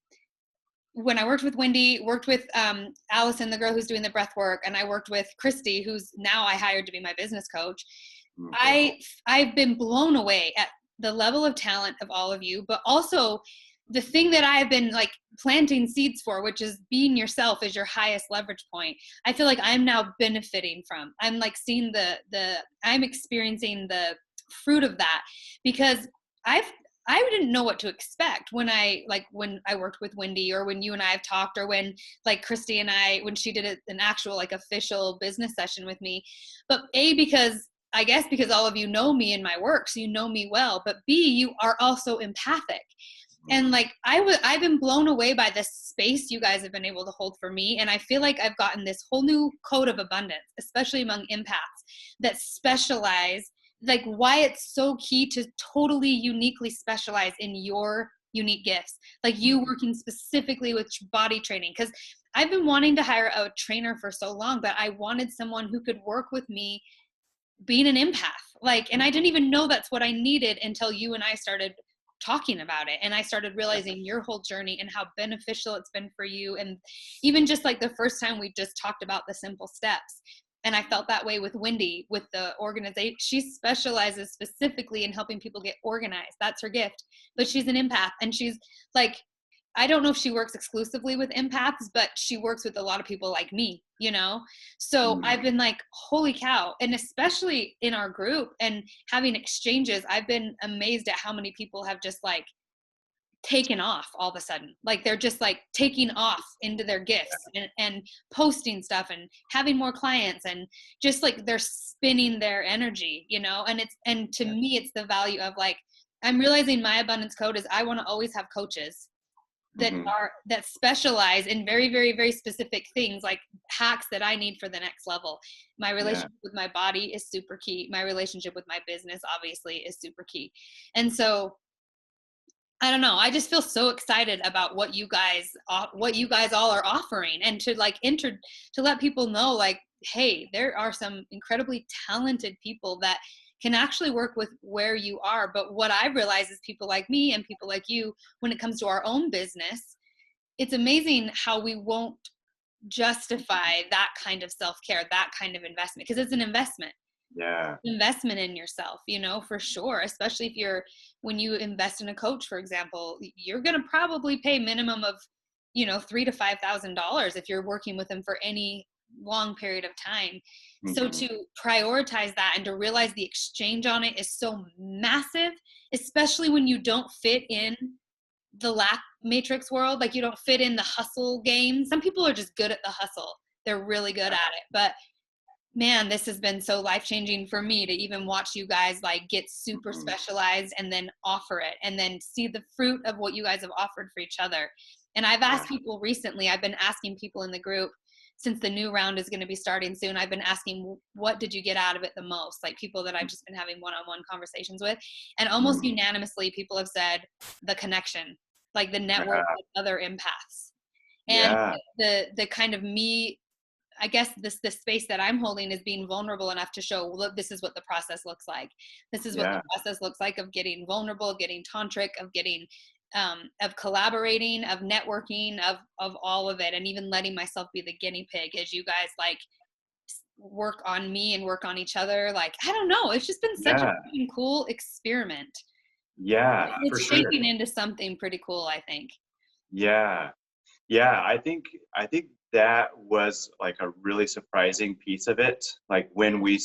Speaker 1: when I worked with Wendy, worked with Allison, the girl who's doing the breath work, and I worked with Christy, who's now I hired to be my business coach. I've been blown away at the level of talent of all of you, but also the thing that I've been like planting seeds for, which is being yourself is your highest leverage point. I feel like I'm now benefiting from. I'm like seeing I'm experiencing the fruit of that, because I didn't know what to expect when I worked with Wendy, or when you and I have talked, or when like Christy and I, when she did an actual like official business session with me. But because all of you know me in my work, so you know me well, but B, you are also empathic. And like, I've been blown away by this space you guys have been able to hold for me. And I feel like I've gotten this whole new code of abundance, especially among empaths that specialize, like why it's so key to totally uniquely specialize in your unique gifts, like you working specifically with body training. Because I've been wanting to hire a trainer for so long, but I wanted someone who could work with me being an empath. Like, and I didn't even know that's what I needed until you and I started talking about it. And I started realizing your whole journey and how beneficial it's been for you. And even just like the first time we just talked about the simple steps. And I felt that way with Wendy, with the organization. She specializes specifically in helping people get organized. That's her gift. But she's an empath. And she's like, I don't know if she works exclusively with empaths, but she works with a lot of people like me, you know? So I've been like, holy cow. And especially in our group and having exchanges, I've been amazed at how many people have just like taken off all of a sudden. Like they're just like taking off into their gifts and posting stuff and having more clients, and just like they're spinning their energy, you know? And to me, it's the value of like, I'm realizing my abundance code is I want to always have coaches that specialize in very, very, very specific things, like hacks that I need for the next level. My relationship with my body is super key. My relationship with my business obviously is super key. And so I don't know, I just feel so excited about what you guys all are offering, and to like to let people know, like, hey, there are some incredibly talented people that can actually work with where you are. But what I realize is people like me and people like you, when it comes to our own business, it's amazing how we won't justify that kind of self-care, that kind of investment, because it's an investment. Investment in yourself, you know, for sure. Especially when you invest in a coach, for example, you're going to probably pay minimum of, you know, $3,000 to $5,000 if you're working with them for any long period of time. So to prioritize that and to realize the exchange on it is so massive, especially when you don't fit in the lack matrix world. Like you don't fit in the hustle game. Some people are just good at the hustle. They're really good at it. But man, this has been so life-changing for me to even watch you guys like get super specialized and then offer it, and then see the fruit of what you guys have offered for each other. And I've asked people recently, I've been asking people in the group, since the new round is going to be starting soon, I've been asking, what did you get out of it the most? Like people that I've just been having one-on-one conversations with. And almost unanimously, people have said the connection, like the network with other empaths. And the kind of me, I guess the space that I'm holding is being vulnerable enough to show, look, this is what the process looks like. This is what the process looks like of getting vulnerable, of getting tantric, of getting, of collaborating, of networking, of all of it. And even letting myself be the guinea pig as you guys like work on me and work on each other. Like, I don't know. It's just been such a cool experiment.
Speaker 2: Yeah,
Speaker 1: It's
Speaker 2: for sure.
Speaker 1: shaping into something pretty cool, I think.
Speaker 2: Yeah. Yeah, I think that was like a really surprising piece of it. Like when we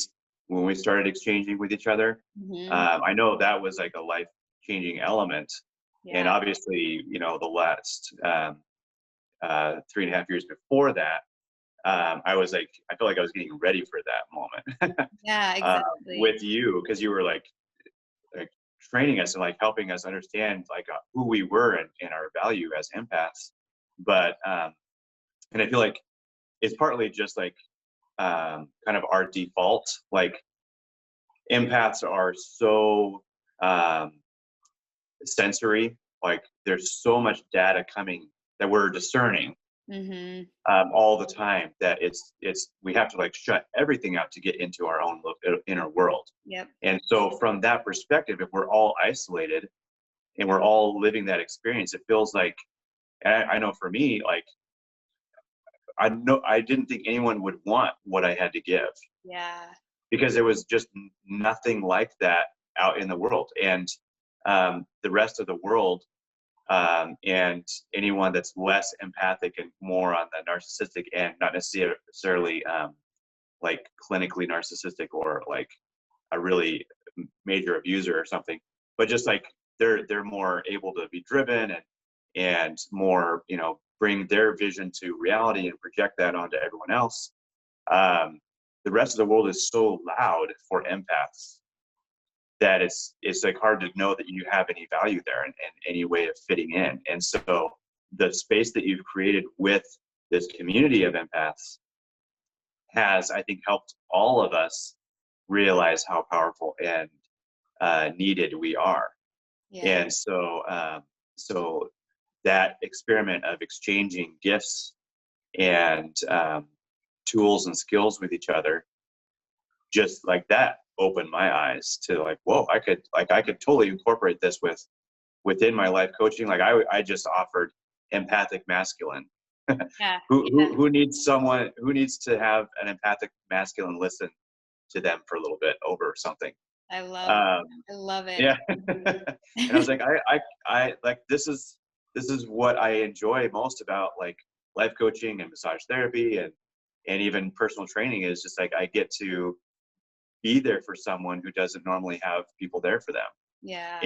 Speaker 2: started exchanging with each other,
Speaker 1: Hmm.
Speaker 2: I know that was like a life changing element, and
Speaker 1: Yeah.
Speaker 2: obviously, you know, the last 3.5 years before that, I felt like I was getting ready for that moment
Speaker 1: Yeah, exactly.
Speaker 2: with you because you were like training us and like helping us understand like who we were and our value as empaths. But and I feel like it's partly just like kind of our default. Like empaths are so um, sensory. Like there's so much data coming that we're discerning
Speaker 1: Hmm.
Speaker 2: all the time that it's we have to like shut everything out to get into our own inner world.
Speaker 1: Yep.
Speaker 2: And so from that perspective, if we're all isolated and we're all living that experience, it feels like I know for me, like I didn't think anyone would want what I had to give
Speaker 1: Yeah.
Speaker 2: because there was just nothing like that out in the world. And the rest of the world and anyone that's less empathic and more on the narcissistic end, not necessarily like clinically narcissistic or like a really major abuser or something, but just like they're more able to be driven and more, you know, bring their vision to reality and project that onto everyone else. um, the rest of the world is so loud for empaths that it's like hard to know that you have any value there and any way of fitting in. And so the space that you've created with this community of empaths has, I think, helped all of us realize how powerful and needed we are.
Speaker 1: Yeah.
Speaker 2: And so that experiment of exchanging gifts and tools and skills with each other, just like that, opened my eyes to like, whoa, I could totally incorporate this within my life coaching. Like I just offered empathic masculine.
Speaker 1: Yeah.
Speaker 2: Who needs someone who needs to have an empathic masculine listen to them for a little bit over something.
Speaker 1: I love it.
Speaker 2: Um,
Speaker 1: I love it.
Speaker 2: yeah, and I was like, I like this is what I enjoy most about like life coaching and massage therapy and even personal training is just like I get to be there for someone who doesn't normally have people there for them.
Speaker 1: Yeah.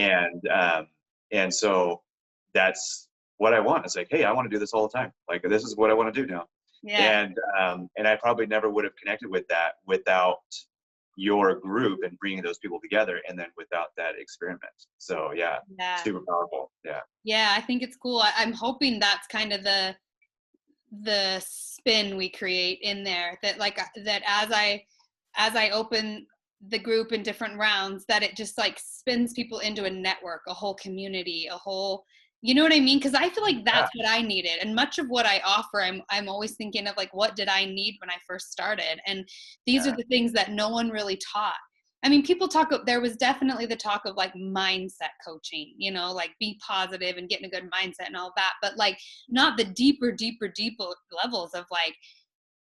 Speaker 2: And so that's what I want. It's like, hey, I want to do this all the time. Like this is what I want to do now.
Speaker 1: Yeah.
Speaker 2: And I probably never would have connected with that without your group and bringing those people together, and then without that experiment. So yeah,
Speaker 1: Yeah.
Speaker 2: super powerful. Yeah.
Speaker 1: Yeah. I think it's cool. I'm hoping that's kind of the spin we create in there, that like that as I open the group in different rounds, that it just like spins people into a network, a whole community, a whole, you know what I mean? Because I feel like
Speaker 2: Yeah.
Speaker 1: that's what I needed, and much of what I offer, I'm always thinking of like, what did I need when I first started? And these are
Speaker 2: Yeah.
Speaker 1: the things that no one really taught. I mean, people talk, there was definitely the talk of like mindset coaching, you know, like be positive and get in a good mindset and all that, but like not the deeper levels of like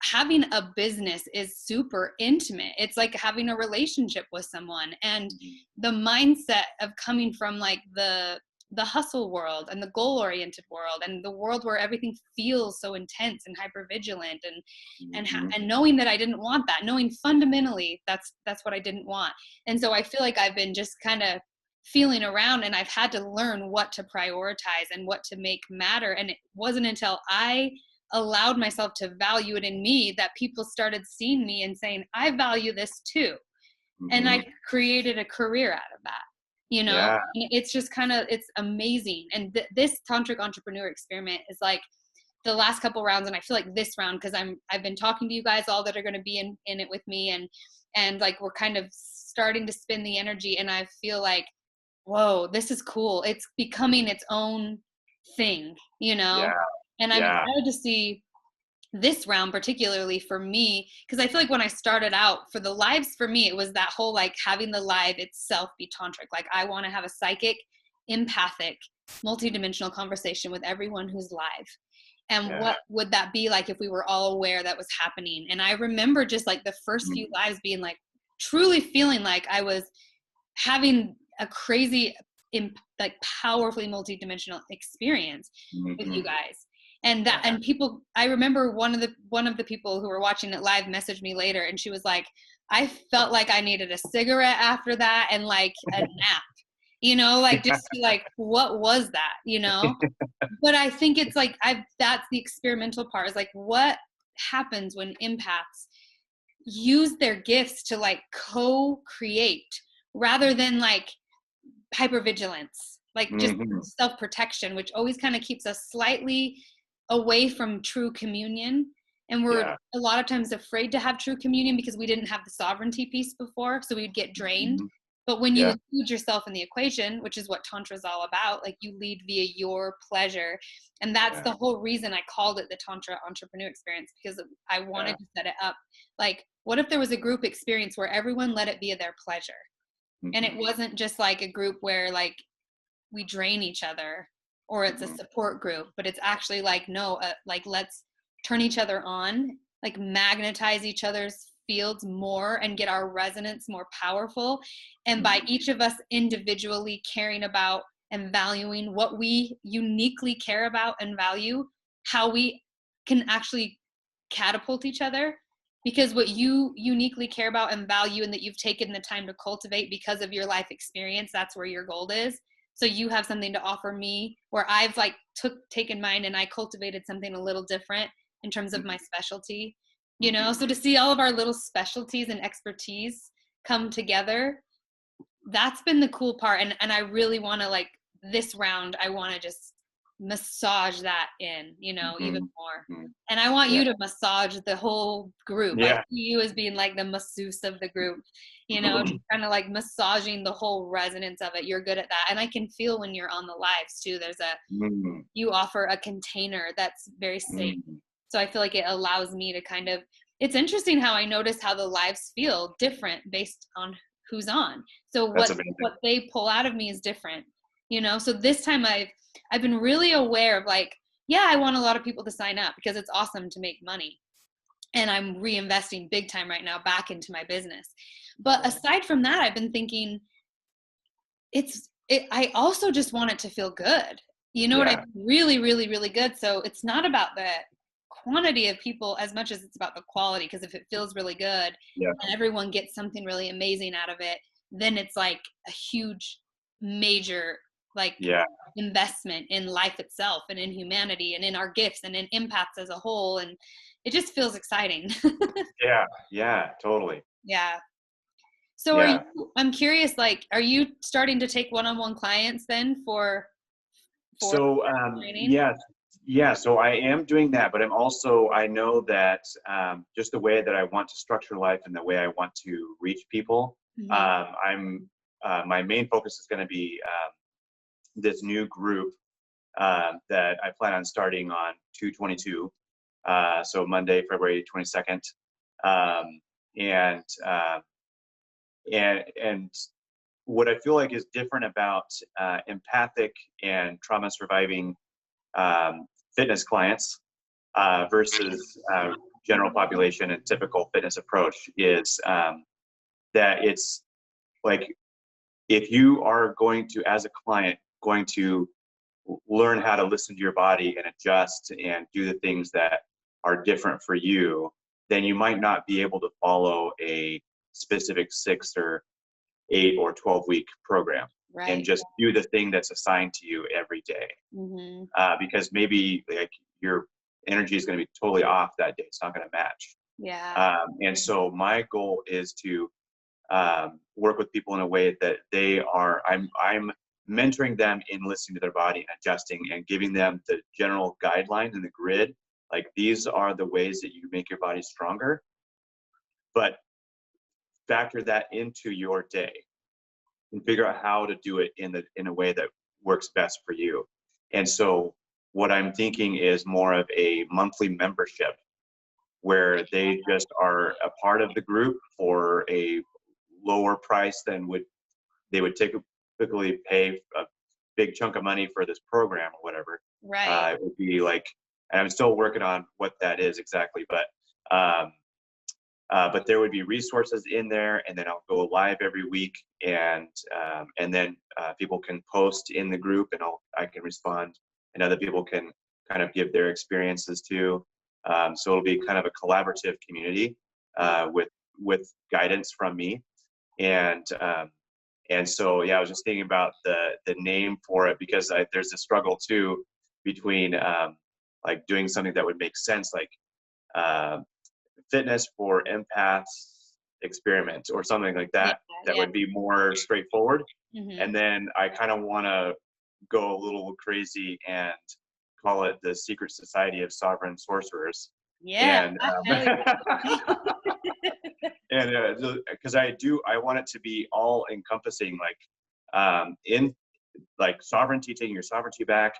Speaker 1: having a business is super intimate. It's like having a relationship with someone, and
Speaker 2: Mhm.
Speaker 1: the mindset of coming from like the hustle world and the goal oriented world and the world where everything feels so intense and hyper vigilant,
Speaker 2: Mhm.
Speaker 1: and knowing that I didn't want that, knowing fundamentally that's what I didn't want. And so I feel like I've been just kind of feeling around, and I've had to learn what to prioritize and what to make matter. And it wasn't until I allowed myself to value it in me that people started seeing me and saying, I value this too. And I
Speaker 2: Mhm.
Speaker 1: created a career out of that, you know?
Speaker 2: Yeah.
Speaker 1: And it's just kind of, it's amazing. And this tantric entrepreneur experiment is like the last couple rounds. And I feel like this round, because I've been talking to you guys all that are going to be in it with me. And like, we're kind of starting to spin the energy. And I feel like, whoa, this is cool. It's becoming its own thing, you know?
Speaker 2: Yeah.
Speaker 1: And I'm
Speaker 2: Yeah.
Speaker 1: excited to see this round, particularly for me, because I feel like when I started out for the lives, for me, it was that whole like having the live itself be tantric. Like I want to have a psychic, empathic, multidimensional conversation with everyone who's live. And
Speaker 2: Yeah.
Speaker 1: what would that be like if we were all aware that was happening? And I remember just like the first few
Speaker 2: Mhm.
Speaker 1: lives being like truly feeling like I was having a crazy, like powerfully multidimensional experience with you
Speaker 2: Mhm.
Speaker 1: guys. And that,
Speaker 2: Yeah.
Speaker 1: and people, I remember one of the people who were watching it live messaged me later, and she was like, I felt like I needed a cigarette after that and like a nap, like just like, what was that, But I think it's like, that's the experimental part, is like, what happens when empaths use their gifts to like co-create rather than like hypervigilance, like just
Speaker 2: Hmm.
Speaker 1: self-protection, which always kind of keeps us slightly away from true communion. And we're
Speaker 2: Yeah.
Speaker 1: a lot of times afraid to have true communion because we didn't have the sovereignty piece before, so we'd get drained.
Speaker 2: Hmm.
Speaker 1: But when you
Speaker 2: Yeah.
Speaker 1: include yourself in the equation, which is what tantra is all about, like you lead via your pleasure. And that's
Speaker 2: Yeah.
Speaker 1: the whole reason I called it the tantra entrepreneur experience, because I
Speaker 2: Yeah.
Speaker 1: wanted to set it up like, what if there was a group experience where everyone let it be their pleasure, and it
Speaker 2: Hmm.
Speaker 1: wasn't just like a group where like we drain each other, or it's a
Speaker 2: Hmm.
Speaker 1: support group, but it's actually like, no, like let's turn each other on, like magnetize each other's fields more and get our resonance more powerful. And by
Speaker 2: Hmm.
Speaker 1: each of us individually caring about and valuing what we uniquely care about and value, how we can actually catapult each other, because what you uniquely care about and value and that you've taken the time to cultivate because of your life experience, that's where your gold is. So you have something to offer me where I've like taken mine and I cultivated something a little different in terms of my specialty,
Speaker 2: Hmm.
Speaker 1: so to see all of our little specialties and expertise come together, that's been the cool part. And I really want to, like, this round, I want to just massage that in, even
Speaker 2: Hmm.
Speaker 1: more.
Speaker 2: Hmm.
Speaker 1: And I want
Speaker 2: Yeah.
Speaker 1: you to massage the whole group. I
Speaker 2: Yeah.
Speaker 1: see you as being like the masseuse of the group, just kind of like massaging the whole resonance of it. You're good at that. And I can feel when you're on the lives too,
Speaker 2: Hmm.
Speaker 1: you offer a container that's very safe.
Speaker 2: Hmm.
Speaker 1: So I feel like it allows me to kind of, it's interesting how I notice how the lives feel different based on who's on. So
Speaker 2: That's
Speaker 1: what
Speaker 2: amazing.
Speaker 1: they pull out of me is different, So this time I've been really aware of like, yeah, I want a lot of people to sign up because it's awesome to make money. And I'm reinvesting big time right now back into my business. But
Speaker 2: Right.
Speaker 1: aside from that, I've been thinking I also just want it to feel good. You know what I
Speaker 2: Yeah.
Speaker 1: mean? Really, really, really good. So it's not about the quantity of people as much as it's about the quality. Because if it feels really good
Speaker 2: Yeah.
Speaker 1: and everyone gets something really amazing out of it, then it's like a huge, major, like,
Speaker 2: Yeah.
Speaker 1: investment in life itself and in humanity and in our gifts and in empaths as a whole. And it just feels exciting.
Speaker 2: Yeah. Yeah. Totally.
Speaker 1: Yeah. So
Speaker 2: Yeah.
Speaker 1: I'm curious, like, are you starting to take one-on-one clients then for
Speaker 2: So
Speaker 1: training?
Speaker 2: yeah, yeah. So I am doing that, but I know that just the way that I want to structure life and the way I want to reach people,
Speaker 1: Hmm.
Speaker 2: I'm my main focus is going to be this new group that I plan on starting on 2/22. So Monday, February 22nd, um, and uh, and what I feel like is different about empathic and trauma surviving fitness clients versus general population and typical fitness approach is that it's like if you are going to, as a client, going to learn how to listen to your body and adjust and do the things that are different for you, then you might not be able to follow a specific 6 or 8 or 12-week program and
Speaker 1: Right.
Speaker 2: just do the thing that's assigned to you every day.
Speaker 1: Hmm.
Speaker 2: Because maybe like your energy is going to be totally off that day. It's not going to match.
Speaker 1: Yeah.
Speaker 2: And so my goal is to work with people in a way that I'm mentoring them in listening to their body and adjusting and giving them the general guidelines and the grid. Like these are the ways that you make your body stronger, but factor that into your day and figure out how to do it in a way that works best for you. And so what I'm thinking is more of a monthly membership where they just are a part of the group for a lower price than they would typically pay a big chunk of money for this program or whatever.
Speaker 1: Right.
Speaker 2: It would be like, and I'm still working on what that is exactly, but there would be resources in there, and then I'll go live every week, and then people can post in the group, and I can respond, and other people can kind of give their experiences to. So it'll be kind of a collaborative community with guidance from me. And so, yeah, I was just thinking about the name for it, because there's a struggle too between like doing something that would make sense, like uh, fitness for empaths experiment or something like
Speaker 1: Yeah,
Speaker 2: that, that
Speaker 1: yeah.
Speaker 2: would be more straightforward.
Speaker 1: Hmm.
Speaker 2: And then I kind of want to go a little crazy and call it the Secret Society of Sovereign Sorcerers.
Speaker 1: Yeah,
Speaker 2: And
Speaker 1: hell yeah.
Speaker 2: and because I want it to be all encompassing, like in like sovereignty, taking your sovereignty back,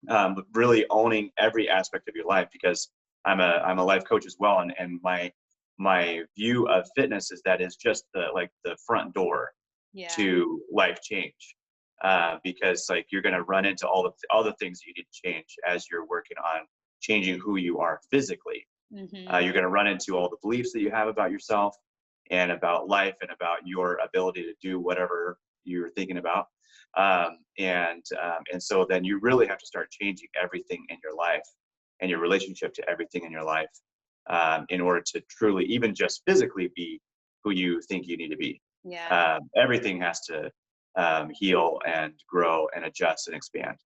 Speaker 2: but really owning every aspect of your life, because I'm a life coach as well, and my view of fitness is that it's just the front door
Speaker 1: Yeah.
Speaker 2: to life change, because like you're going to run into all the things that you need to change as you're working on changing who you are physically.
Speaker 1: Hmm.
Speaker 2: You're going to run into all the beliefs that you have about yourself and about life and about your ability to do whatever you're thinking about. And so then you really have to start changing everything in your life and your relationship to everything in your life, in order to truly, even just physically, be who you think you need to be.
Speaker 1: Yeah.
Speaker 2: Everything has to heal and grow and adjust and expand.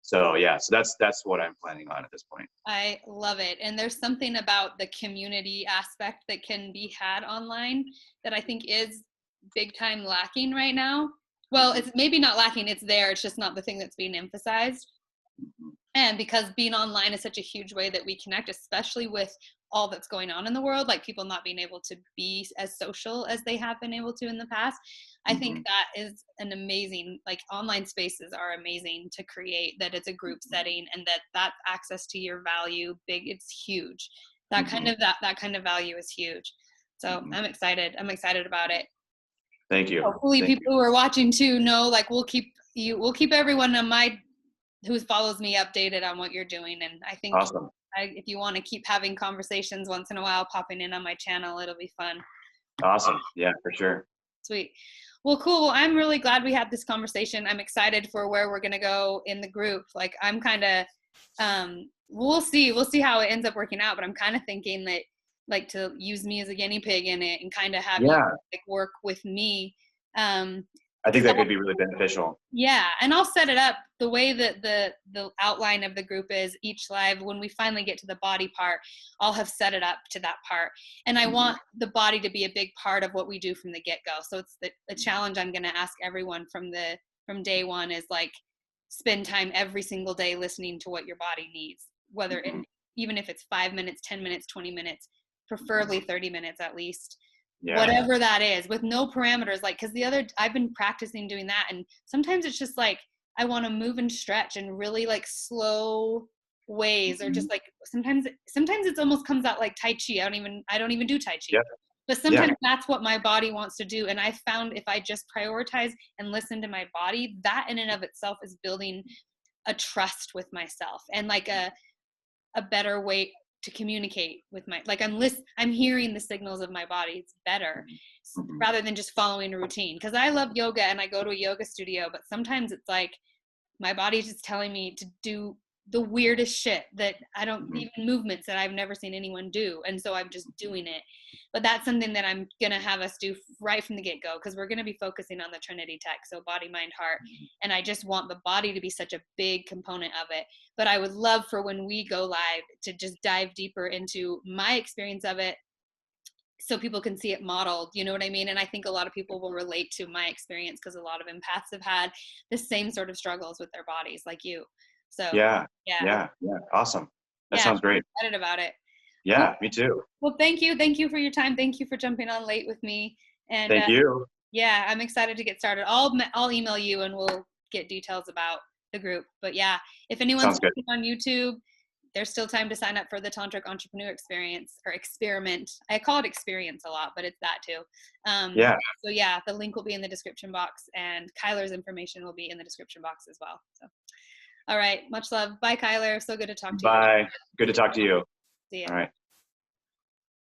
Speaker 2: So yeah, so that's what I'm planning on at this point.
Speaker 1: I love it. And there's something about the community aspect that can be had online that I think is big time lacking right now. Well,
Speaker 2: Mhm,
Speaker 1: it's maybe not lacking, it's there. It's just not the thing that's being emphasized.
Speaker 2: mhm,
Speaker 1: And because being online is such a huge way that we connect, especially with all that's going on in the world, like people not being able to be as social as they have been able to in the past. I think
Speaker 2: mhm,
Speaker 1: that is an amazing, like online spaces are amazing to create, that it's a group setting and that access to your value, it's huge.
Speaker 2: mhm,
Speaker 1: That kind of value is huge. So
Speaker 2: mhm.
Speaker 1: I'm excited. I'm excited about it.
Speaker 2: Thank you.
Speaker 1: Hopefully
Speaker 2: Thank you.
Speaker 1: people who are watching too know, like we'll keep everyone on my who follows me updated on what you're doing. And I think
Speaker 2: Awesome.
Speaker 1: if you want to keep having conversations once in a while, popping in on my channel, it'll be fun.
Speaker 2: Awesome. Yeah, for sure.
Speaker 1: Sweet. Well, cool. Well, I'm really glad we had this conversation. I'm excited for where we're going to go in the group. Like I'm kind of, we'll see how it ends up working out, but I'm kind of thinking that like to use me as a guinea pig in it and kind of have you
Speaker 2: Yeah,
Speaker 1: like work with me. Um,
Speaker 2: I think
Speaker 1: because
Speaker 2: that could be really beneficial.
Speaker 1: yeah, and I'll set it up the way that the outline of the group is each live. When we finally get to the body part, I'll have set it up to that part, and I
Speaker 2: Mhm,
Speaker 1: want the body to be a big part of what we do from the get-go. So it's the challenge I'm going to ask everyone from day one is like spend time every single day listening to what your body needs, whether
Speaker 2: mhm,
Speaker 1: and even if it's 5 minutes, 10 minutes, 20 minutes, preferably 30 minutes at least,
Speaker 2: yeah.
Speaker 1: whatever that is, with no parameters. Like because I've been practicing doing that, and sometimes it's just like I want to move and stretch in really like slow ways, or
Speaker 2: Mhm,
Speaker 1: just like sometimes it almost comes out like tai chi. I don't even do tai chi,
Speaker 2: yeah.
Speaker 1: but
Speaker 2: Yeah.
Speaker 1: sometimes that's what my body wants to do. And I found if I just prioritize and listen to my body, that in and of itself is building a trust with myself and like a better way to communicate with my, like I'm hearing the signals of my body. It's better
Speaker 2: Mhm,
Speaker 1: rather than just following a routine, because I love yoga and I go to a yoga studio, but sometimes it's like my body's just telling me to do the weirdest shit that I don't
Speaker 2: mhm,
Speaker 1: even movements that I've never seen anyone do. And so I'm just doing it. But that's something that I'm going to have us do right from the get go, because we're going to be focusing on the Trinity tech. So body, mind, heart.
Speaker 2: mhm,
Speaker 1: And I just want the body to be such a big component of it. But I would love for when we go live to just dive deeper into my experience of it, so people can see it modeled, you know what I mean? And I think a lot of people will relate to my experience because a lot of empaths have had the same sort of struggles with their bodies like you. So
Speaker 2: yeah.
Speaker 1: yeah,
Speaker 2: Yeah. Yeah. Awesome. That
Speaker 1: yeah,
Speaker 2: sounds great.
Speaker 1: excited about it. Cool.
Speaker 2: Yeah, me too.
Speaker 1: Well, thank you for your time. Thank you for jumping on late with me. And
Speaker 2: Thank you.
Speaker 1: yeah, I'm excited to get started. I'll email you and we'll get details about the group. But yeah, if anyone's
Speaker 2: Sounds good.
Speaker 1: watching on YouTube, there's still time to sign up for the Tantric Entrepreneur Experience or Experiment. I call it Experience a lot, but it's that too.
Speaker 2: Yeah.
Speaker 1: So yeah, the link will be in the description box, and Kylar's information will be in the description box as well. So, all right, much love. Bye, Kylar. So good to talk to you.
Speaker 2: Bye. Good to talk to you.
Speaker 1: See ya.
Speaker 2: All right.